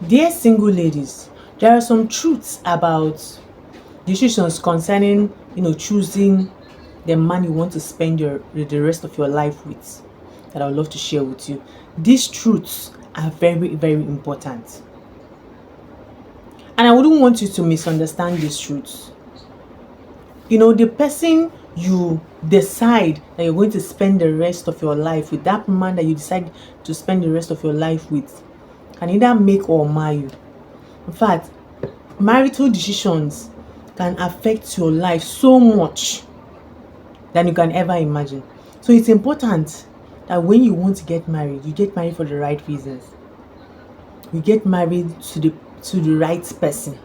Dear single ladies, there are some truths about decisions concerning, choosing the man you want to spend the rest of your life with that I would love to share with you. These truths are very, very important. And I wouldn't want you to misunderstand these truths. The person you decide that you're going to spend the rest of your life with, that man that you decide to spend the rest of your life with, can either make or mar you. In fact, marital decisions can affect your life so much than you can ever imagine. So it's important that when you want to get married, you get married for the right reasons. You get married to the right person.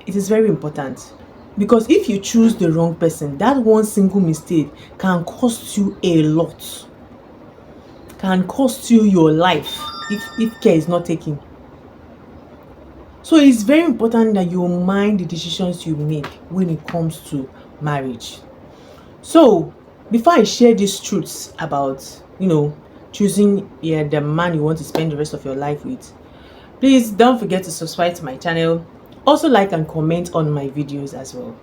It is very important. Because if you choose the wrong person, that one single mistake can cost you a lot. Can cost you your life if care is not taken. So it's very important that you mind the decisions you make when it comes to marriage. So before I share these truths about, choosing the man you want to spend the rest of your life with, please don't forget to subscribe to my channel. Also like and comment on my videos as well.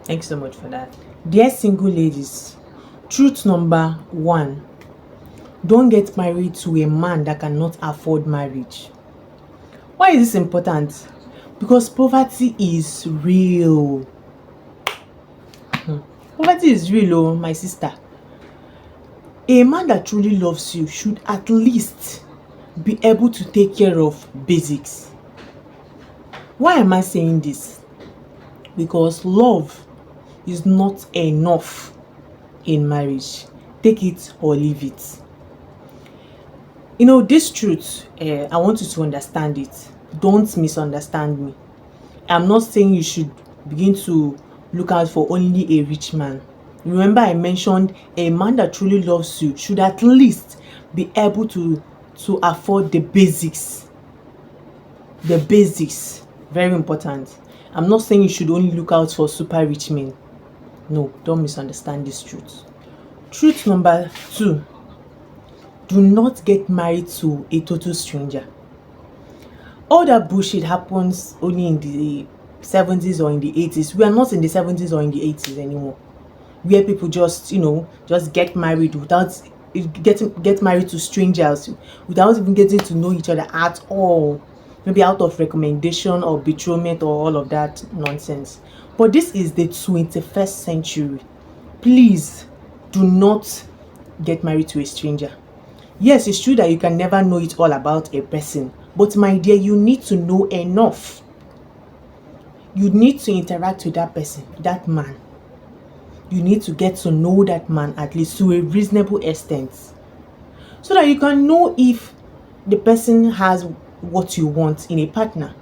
Thanks so much for that. Dear single ladies, truth number 1, don't get married to a man that cannot afford marriage. Why is this important? Because poverty is real. Poverty is real, oh, my sister. A man that truly loves you should at least be able to take care of basics. Why am I saying this? Because love is not enough in marriage. Take it or leave it. This truth, I want you to understand it. Don't misunderstand me. I'm not saying you should begin to look out for only a rich man. Remember, I mentioned a man that truly loves you should at least be able to afford the basics. The basics, very important. I'm not saying you should only look out for super rich men. No, don't misunderstand this truth. Truth number 2, do not get married to a total stranger. All that bullshit happens only in the 70s or in the 80s. We are not in the 70s or in the 80s anymore, where people just get married without get married to strangers without even getting to know each other at all. Maybe out of recommendation or betrothment or all of that nonsense. But this is the 21st century. Please do not get married to a stranger. Yes, it's true that you can never know it all about a person, but my dear, you need to know enough. You need to interact with that person, that man. You need to get to know that man at least to a reasonable extent, so that you can know if the person has what you want in a partner,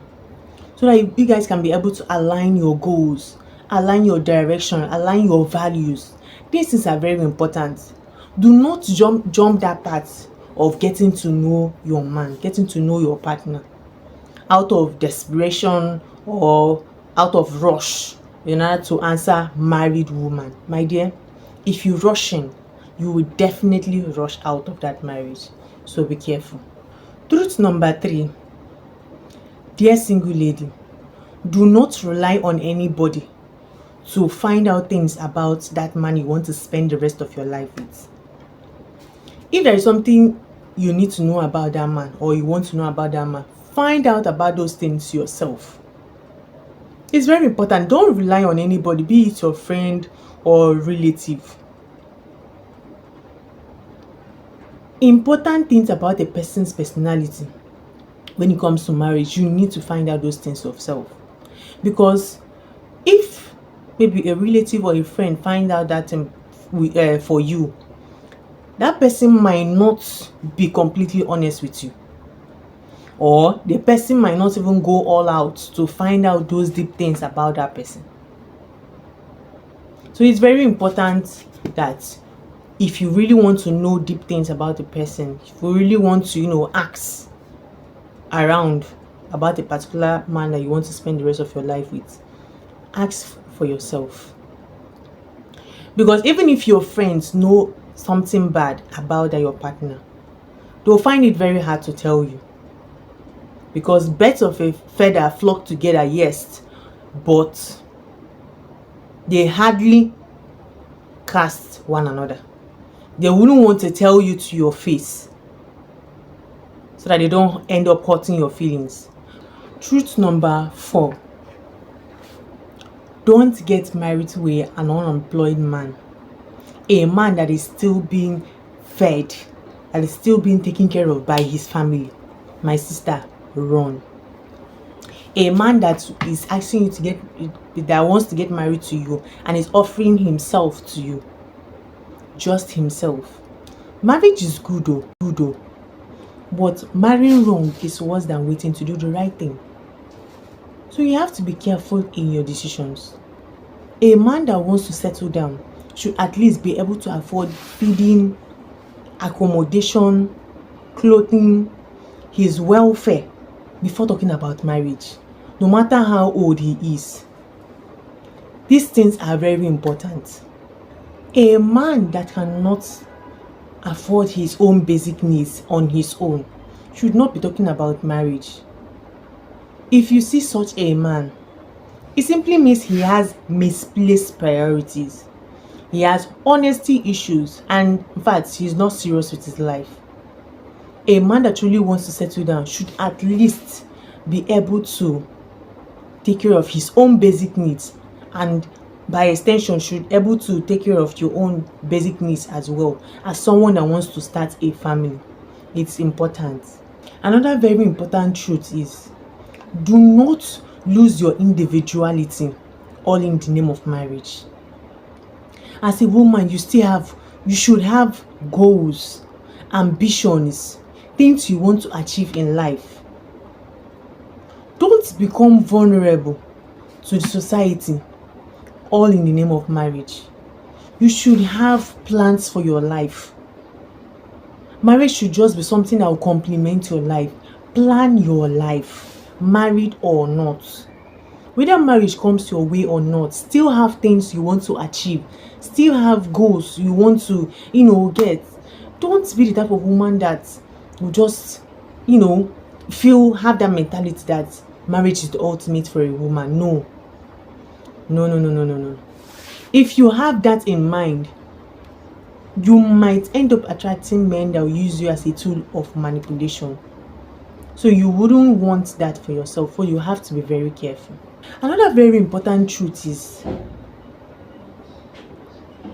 so that you guys can be able to align your goals, align your direction, align your values. These things are very important. Do not jump that part of getting to know your man, getting to know your partner out of desperation or out of rush in order to answer married woman. My dear, if you rush in, you will definitely rush out of that marriage. So be careful. Truth number 3, dear single lady, do not rely on anybody to find out things about that man you want to spend the rest of your life with. If there is something you need to know about that man or you want to know about that man, find out about those things yourself. It's very important. Don't rely on anybody, be it your friend or relative. Important things about a person's personality when it comes to marriage, you need to find out those things yourself. Because if maybe a relative or a friend find out that for you, that person might not be completely honest with you, or the person might not even go all out to find out those deep things about that person. So it's very important that if you really want to know deep things about the person, if you really want to ask around about a particular man that you want to spend the rest of your life with, ask for yourself. Because even if your friends know something bad about your partner, they'll find it very hard to tell you. because birds of a feather flock together, yes, but they hardly cast one another. They wouldn't want to tell you to your face so that they don't end up hurting your feelings. Truth number 4: don't get married to an unemployed man, a man that is still being fed, that is still being taken care of by his family. My sister, run. A man that is asking you to that wants to get married to you and is offering himself to you, just himself. Marriage is good though, but marrying wrong is worse than waiting to do the right thing. So you have to be careful in your decisions. A man that wants to settle down should at least be able to afford feeding, accommodation, clothing, his welfare before talking about marriage, no matter how old he is. These things are very important. A man that cannot afford his own basic needs on his own should not be talking about marriage. If you see such a man, it simply means he has misplaced priorities. He has honesty issues, and in fact, he's not serious with his life. A man that truly wants to settle down should at least be able to take care of his own basic needs, and by extension should be able to take care of your own basic needs as well, as someone that wants to start a family. It's important. Another very important truth is, do not lose your individuality all in the name of marriage. As a woman, you should have goals, ambitions, things you want to achieve in life. Don't become vulnerable to the society all in the name of marriage. You should have plans for your life. Marriage should just be something that will complement your life. Plan your life, married or not. Whether marriage comes your way or not, still have things you want to achieve, still have goals you want to, get. Don't be the type of woman that will just, have that mentality that marriage is the ultimate for a woman. No. If you have that in mind, you might end up attracting men that will use you as a tool of manipulation. So you wouldn't want that for yourself, so you have to be very careful. Another very important truth is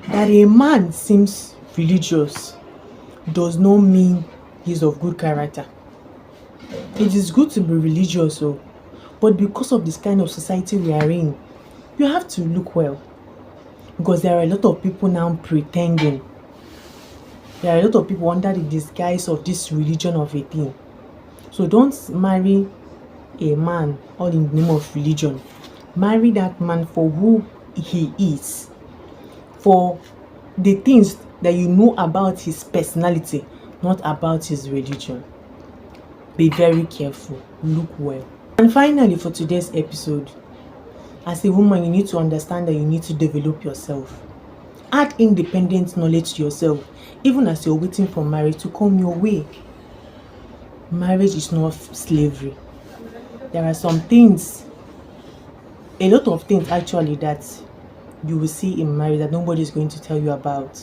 that a man seems religious does not mean he's of good character. It is good to be religious, but because of this kind of society we are in, you have to look well, because there are a lot of people now pretending. There are a lot of people under the disguise of this religion of a thing. So don't marry a man all in the name of religion. Marry that man for who he is, for the things that you know about his personality, not about his religion. Be very careful. Look well. And finally, for today's episode, as a woman, you need to understand that you need to develop yourself. Add independent knowledge to yourself, even as you're waiting for marriage to come your way. Marriage is not slavery. There are some things, a lot of things actually, that you will see in marriage that nobody is going to tell you about.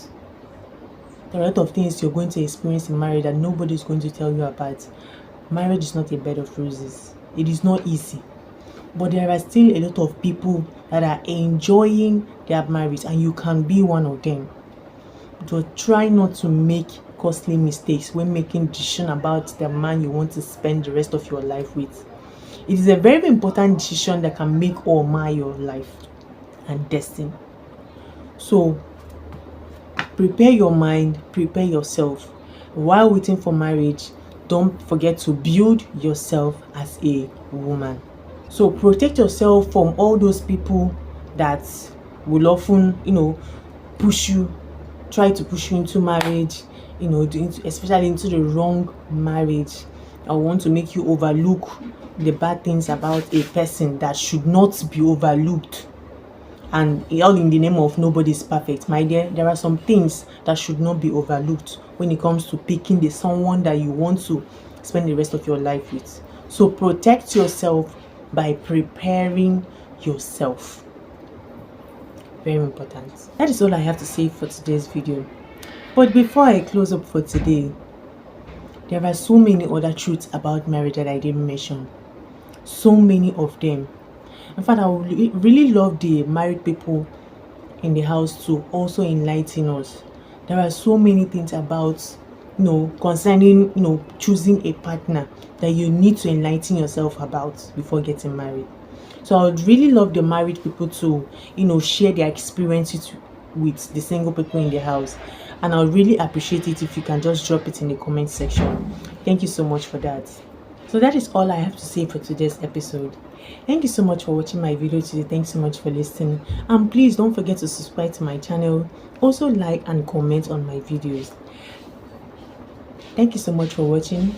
There are a lot of things you're going to experience in marriage that nobody is going to tell you about. Marriage is not a bed of roses. It is not easy. But there are still a lot of people that are enjoying their marriage, and you can be one of them. But try not to make costly mistakes when making decision about the man you want to spend the rest of your life with. It is a very important decision that can make or mar your life and destiny. So prepare your mind, prepare yourself. While waiting for marriage, don't forget to build yourself as a woman. So protect yourself from all those people that will often, try to push you into marriage, especially into the wrong marriage. I want to make you overlook the bad things about a person that should not be overlooked. And all in the name of nobody's perfect. My dear, there are some things that should not be overlooked when it comes to picking someone that you want to spend the rest of your life with. So protect yourself by preparing yourself. Very important. That is all I have to say for today's video. But before I close up for today, there are so many other truths about marriage that I didn't mention. So many of them. In fact, I would really love the married people in the house to also enlighten us. There are so many things about, concerning, choosing a partner that you need to enlighten yourself about before getting married. So I would really love the married people to, share their experiences with the single people in the house. And I would really appreciate it if you can just drop it in the comment section. Thank you so much for that. So that is all I have to say for today's episode. Thank you so much for watching my video today. Thanks so much for listening. And please don't forget to subscribe to my channel. Also like and comment on my videos. Thank you so much for watching.